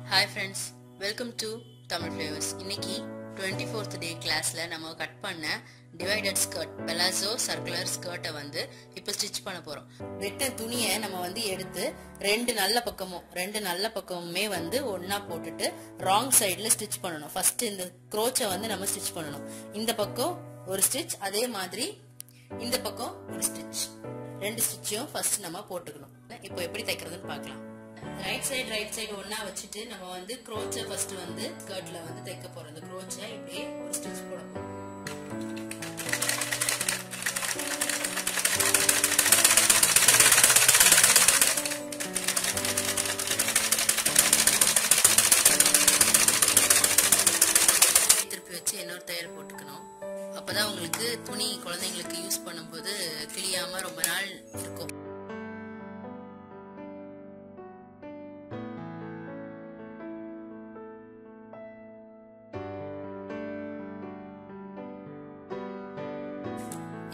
Hi friends, welcome to Tamil Flavors. இன்னைக்கு 24th day classல நம்ம cut பண்ண divided skirt palazzo circular skirt வந்து இப்போ ஸ்டிட்ச் பண்ண போறோம். வெட்ட துணியை நம்ம வந்து எடுத்து ரெண்டு நல்ல பக்கமுமே வந்து ஒண்ணா போட்டுட்டு wrong sideல ஸ்டிட்ச் பண்ணனும். ஃபர்ஸ்ட் இந்த crochet வந்து நம்ம ஸ்டிட்ச் பண்ணனும். இந்த பக்கம் ஒரு ஸ்டிட்ச், அதே மாதிரி இந்த பக்கம் ஒரு ஸ்டிட்ச். ரெண்டு ஸ்டிட்சையும் ஃபர்ஸ்ட் நம்ம போட்டுக்கணும். இப்போ எப்படி தைக்கிறதுன்னு பார்க்கலாம். ரைட் சைடு ஒண்ணா வச்சிட்டு நம்ம வந்து crochet ஃபர்ஸ்ட் வந்து ஸ்கர்ட்ல வந்து தைக்க போறோம். இந்த crochet இப்படியே ஒரு ஸ்டிட்ச் போட போறோம். திருப்பி வச்சு இன்னொரு தையல் போட்டுக்கணும். அப்பதான் உங்களுக்கு துணி குழந்தைங்களுக்கு யூஸ் பண்ணும்போது கிழியாம ரொம்ப நாள் இருக்கும்.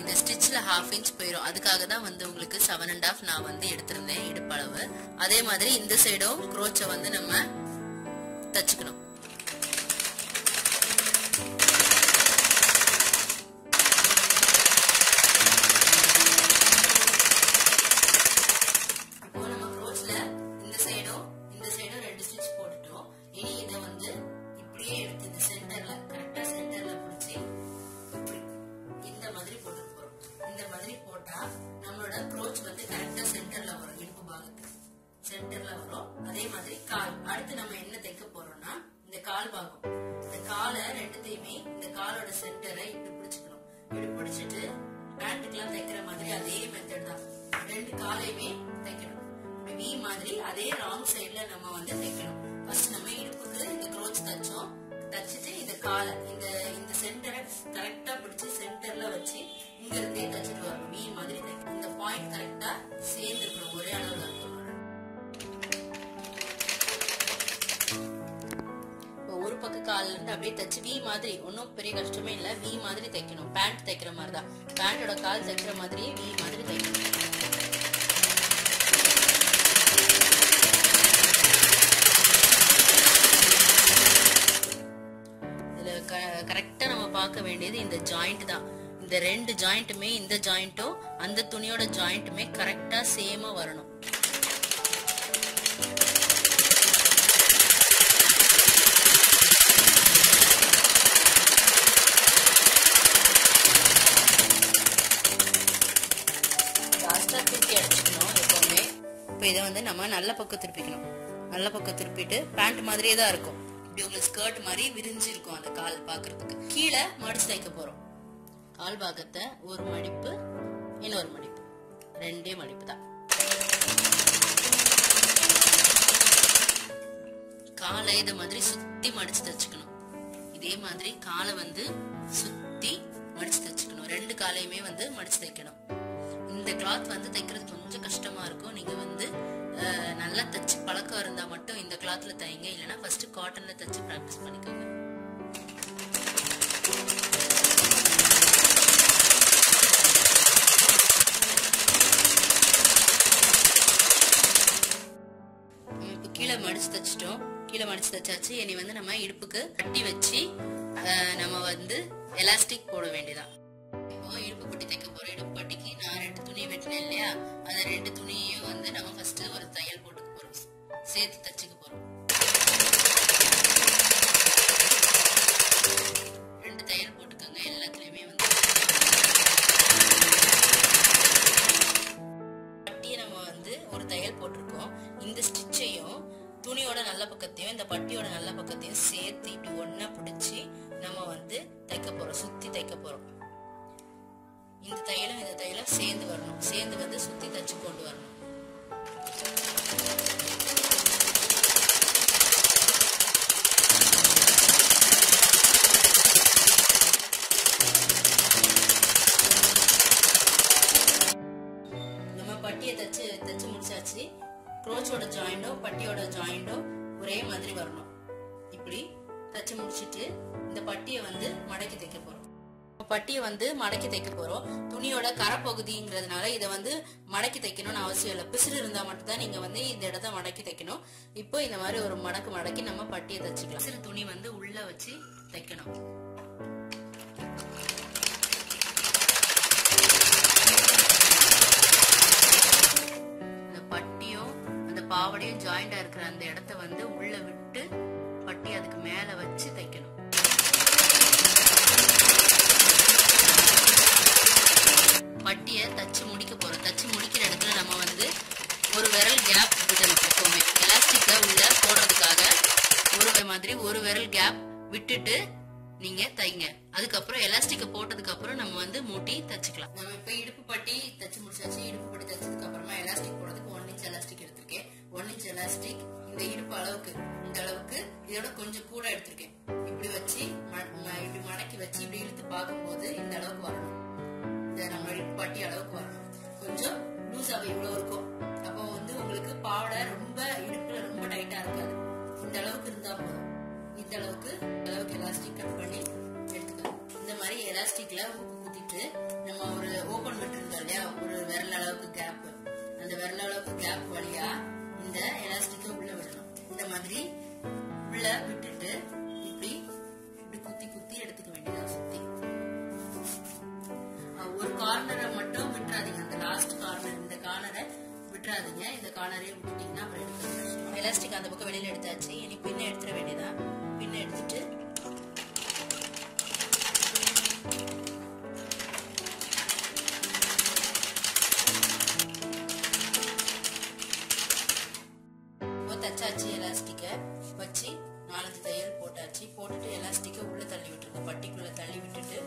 இந்த ஸ்டிச்ல 1/2 inch போயிடும். அதுக்காக தான் வந்து உங்களுக்கு 7.5 நான் வந்து எடுத்திருந்தேன் இடுப்பளவு. அதே மாதிரி இந்த சைடும் crochet வந்து நம்ம தச்சுக்கணும். இப்போ நம்ம crochetல இந்த சைடும் ரெண்டு ஸ்டிட்ச் போட்டுட்டோம். இனி இதை வந்து இப்படியே எடுத்து இந்த சென்டர்ல கரெக்டா சென்டர்ல பிடிச்சி இந்த மாதிரி போட்டு போறோம். இந்த மாதிரி போட்டா நம்மளோட crochet வந்து கரெக்டா சென்டர்ல வரும். இடுப்பு பாகத்துக்கு சென்டர்ல வரும். அதே மாதிரி கால், அடுத்து நம்ம என்ன தைக்க போறோம்னா இந்த கால் பாகம். இந்த காலை ரெண்டுத்தையுமே இந்த காலோட சென்டரை இப்படி பிடிச்சுக்கணும். இப்படி பிடிச்சிட்டு பேண்ட்டுக்கெல்லாம் தைக்கிற மாதிரி அதே மெத்தட் தான். ரெண்டு காலையுமே தைக்கணும். வி மாதிரி அதே ராங் சைட்ல நம்ம வந்து தைக்கணும். ஃபர்ஸ்ட் நம்ம இடுப்புக்கு இந்த crochet தச்சோம். தச்சிட்டு இந்த காலை இந்த சென்டரை கரெக்டா பிடிச்சு சென்டர்ல வச்சு இங்க இருந்தே தச்சிட்டு வரணும். வி மாதிரி தைக்கணும். இந்த பாயிண்ட் கரெக்டா சேர்ந்து இருக்கணும், ஒரே அளவுல இருக்கணும். ஒரு பக்கம் கால்ல இருந்து அப்படியே தச்சு வி மாதிரி, ஒன்னும் பெரிய கஷ்டமே இல்ல. வி மாதிரி தைக்கணும். பேண்ட் தைக்கிற மாதிரி தான். பேண்டோட கால் தைக்கிற மாதிரி வி மாதிரி தைக்கணும். கரெக்டா நம்ம பார்க்க வேண்டியது இந்த ஜாயிண்ட் தான். இந்த ரெண்டு ஜாயிண்ட்டுமே, இந்த ஜாயிண்ட்டும் அந்த துணியோட ஜாயிண்ட்டுமே கரெக்டா சேமா வரணும். லாஸ்டா திருப்பி அடிச்சுக்கணும் எப்பவுமே. இப்போ இதை வந்து நம்ம நல்ல பக்கம் திருப்பிக்கணும். நல்ல பக்கம் திருப்பிட்டு பேண்ட் மாதிரியே தான் இருக்கும். இப்படி உங்களுக்கு ஸ்கர்ட் மாதிரி விரிஞ்சு இருக்கும் அந்த கால் பாக்குறதுக்கு. கீழே மடிச்சு தைக்க போறோம். கால் பாகத்தை ஒரு மடிப்பு, இன்னொரு மடிப்பு, ரெண்டே மடிப்பு தான். காலை இத மாதிரி சுத்தி மடிச்சு தச்சுக்கணும். இதே மாதிரி காலை வந்து சுத்தி மடிச்சு தச்சுக்கணும். ரெண்டு காலையுமே வந்து மடிச்சு தைக்கணும். இந்த கிளாத் வந்து தைக்கிறது கொஞ்சம் கஷ்டமா இருக்கும். நீங்க வந்து நல்லா தச்சு பழக்கம் இருந்தா மட்டும் இந்த கிளாத்ல தைங்க. இல்லைன்னா ஃபர்ஸ்ட் காட்டன்ல தச்சு பிராக்டிஸ் பண்ணிக்கோங்க. இப்ப கீழே மடிச்சு தச்சிட்டோம். கீழே மடிச்சு தச்சாச்சு. இனி வந்து நம்ம இடுப்புக்கு கட்டி வச்சு நம்ம வந்து எலாஸ்டிக் போட வேண்டியதான். இப்போ இடுப்பு பட்டி தைக்க போறோம். இடுப்பு பட்டிக்கு நான் 2 துணி வெட்டினேன் இல்லையா, அந்த 2 துணியையும் வந்து நம்ம ஃபர்ஸ்ட் ஒரு தையல் போட்டுக்க போறோம். சேர்த்து தச்சுக்க போறோம். 2 தையல் போட்டுக்கோங்க எல்லாத்துலயுமே. வந்து பட்டியை நம்ம வந்து ஒரு தையல் போட்டிருக்கோம். இந்த ஸ்டிச்சையும் துணியோட நல்ல பக்கத்தையும் இந்த பட்டியோட நல்ல பக்கத்தையும் சேர்த்து இப்படி ஒண்ணா பிடிச்சி நம்ம வந்து தைக்க போறோம். சுத்தி தைக்க போறோம். இந்த தையலும் சேர்ந்து வரணும். சேர்ந்து வந்து சுத்தி தச்சு கொண்டு வரணும். நம்ம பட்டியை தச்சு முடிச்சாச்சு. crochetோட ஜாயிண்டும் பட்டியோட ஜாயிண்டும் ஒரே மாதிரி வரணும். இப்படி தச்சு முடிச்சிட்டு இந்த பட்டியை வந்து மடக்கி தைக்க போறோம். பட்டியை வந்து மடக்கி தைக்க போறோம். துணியோட கரை பகுதிங்கிறதுனால இதை வந்து மடக்கி தைக்கணும்னு அவசியம் இல்லை. பிசுறு இருந்தா மட்டும்தான் நீங்க வந்து இந்த இடத்த மடக்கி தைக்கணும். இப்போ இந்த மாதிரி ஒரு மடக்கி நம்ம பட்டியை தைச்சுக்கலாம். பிசுறு துணி வந்து உள்ள வச்சு தைக்கணும். இந்த பட்டியும் அந்த பாவடையும் ஜாயிண்டா இருக்கிற அந்த இடத்த வந்து உள்ள விட்டு பட்டி அதுக்கு மேல வச்சு தைக்கணும். பட்டியை தச்சு முடிக்க போறோம். தச்சு முடிக்கிற இடத்துல நம்ம வந்து ஒரு விரல் கேப் விடணும். எப்பவுமே எலாஸ்டிக்கை உள்ள போடுறதுக்காக ஒரு விரல் கேப் விட்டுட்டு நீங்க தைங்க. அதுக்கப்புறம் எலாஸ்டிக்கை போட்டதுக்கு அப்புறம் நம்ம வந்து மூட்டி தச்சுக்கலாம். நம்ம இப்ப இடுப்பு பட்டி தச்சு முடிச்சாச்சு. இடுப்பு பட்டி தச்சதுக்கு அப்புறமா எலாஸ்டிக் போடுறதுக்கு 1 இன்ச் எலாஸ்டிக் எடுத்திருக்கேன். 1 இன்ச் எலாஸ்டிக் இந்த இடுப்பு அளவுக்கு, இந்த அளவுக்கு இதோட கொஞ்சம் கூட எடுத்திருக்கேன். இப்படி வச்சு இப்படி மடக்கி வச்சு இப்படி இழுத்து பார்க்கும்போது இந்த அளவுக்கு வரணும். இந்த நம்ம இடுப்பு பட்டி அளவுக்கு வரணும். கொஞ்சம் லூஸாவே இவ்வளவு இருக்கும். அப்போ வந்து உங்களுக்கு பாவாடை ரொம்ப இடுப்புல ரொம்ப டைட்டா இருக்காது. இந்த அளவுக்கு இருந்தா போதும். இந்த அளவுக்கு எலாஸ்டிக் கட் பண்ணி எடுத்துக்கணும். இந்த மாதிரி எலாஸ்டிக்ல ஊக்கு குத்திட்டு நம்ம ஒரு ஓபன் விட்டுருந்தோம் இல்லையா, ஒரு விரல் அளவுக்கு கேப், அந்த விரல் அளவுக்கு கேப் வழியா இந்த எலாஸ்டிக்கை உள்ள விடணும். இந்த மாதிரி உள்ள விட்டுட்டு இப்படி குத்தி எடுத்துக்க வேண்டியதா. சுத்தி ஒரு கார்னரை மட்டும் விட்டுறாதீங்க. அந்த லாஸ்ட் கார்னர், இந்த கார்னரை விட்டுறாதீங்க. இந்த கார்னரையே விட்டுட்டீங்கன்னா அப்புறம் எடுத்து எலாஸ்டிக் அந்த பக்கம் வெளியில எடுத்தாச்சு. இனி பின்ன எடுத்துட வேண்டியதான். பின்ன எடுத்துட்டு தச்சாச்சு. எலாஸ்டிக்கை வச்சு 4 தையல் போட்டாச்சு. போட்டுட்டு எலாஸ்டிக்கை உள்ள தள்ளி விட்டுருங்க. பட்டிக்குள்ள தள்ளி விட்டுட்டு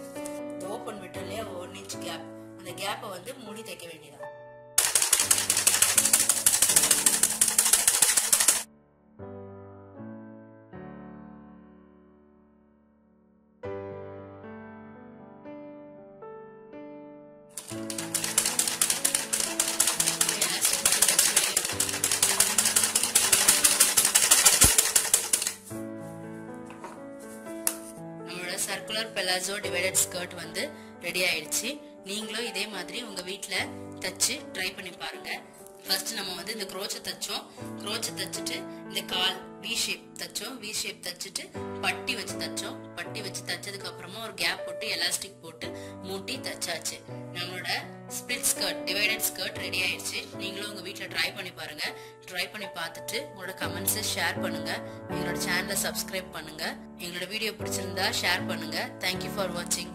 ஓபன் விட்டு இல்லையா 1 இன்ச் கேப், அந்த கேப்பை வந்து மூடி தைக்க வேண்டியதான். சர்க்குலர் பெலாசோ டிவைடட் ஸ்கர்ட் வந்து ரெடி ஆயிடுச்சு. நீங்களும் இதே மாதிரி உங்க வீட்டுல தச்சு ட்ரை பண்ணி பாருங்க. ஃபர்ஸ்ட் நம்ம வந்து இந்த க்ரோச்சை தச்சோம். க்ரோச்சை தச்சுட்டு இந்த கால் வி ஷேப் தச்சோம். வி ஷேப் தச்சுட்டு பட்டி வச்சு தச்சோம். பட்டி வச்சு தச்சதுக்கு அப்புறமா ஒரு கேப் போட்டு எலாஸ்டிக் போட்டு மூட்டி தச்சாச்சு. நம்மளோட split skirt, divided skirt ready ஆயிடுச்சு. நீங்களும் உங்க வீட்டுல ட்ரை பண்ணி பாருங்க. ட்ரை பண்ணி பார்த்துட்டு உங்களோட கமெண்ட்ஸை ஷேர் பண்ணுங்க. எங்களோட சேனலை சப்ஸ்கிரைப் பண்ணுங்க. எங்களோட வீடியோ பிடிச்சிருந்தா ஷேர் பண்ணுங்க. தேங்க்யூ ஃபார் வாட்சிங்.